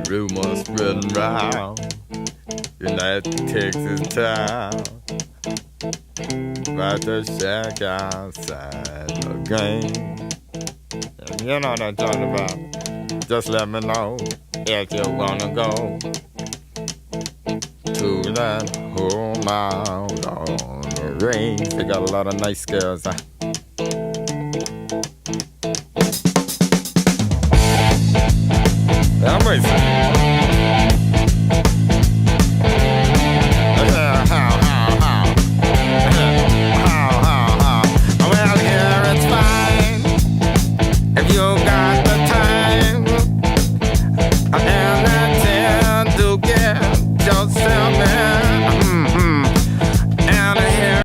Rumors spreading round in that Texas town about the shack outside the game. And you know what I'm talking about. Just let me know if you wanna go to that home out on the range. They got a lot of nice girls.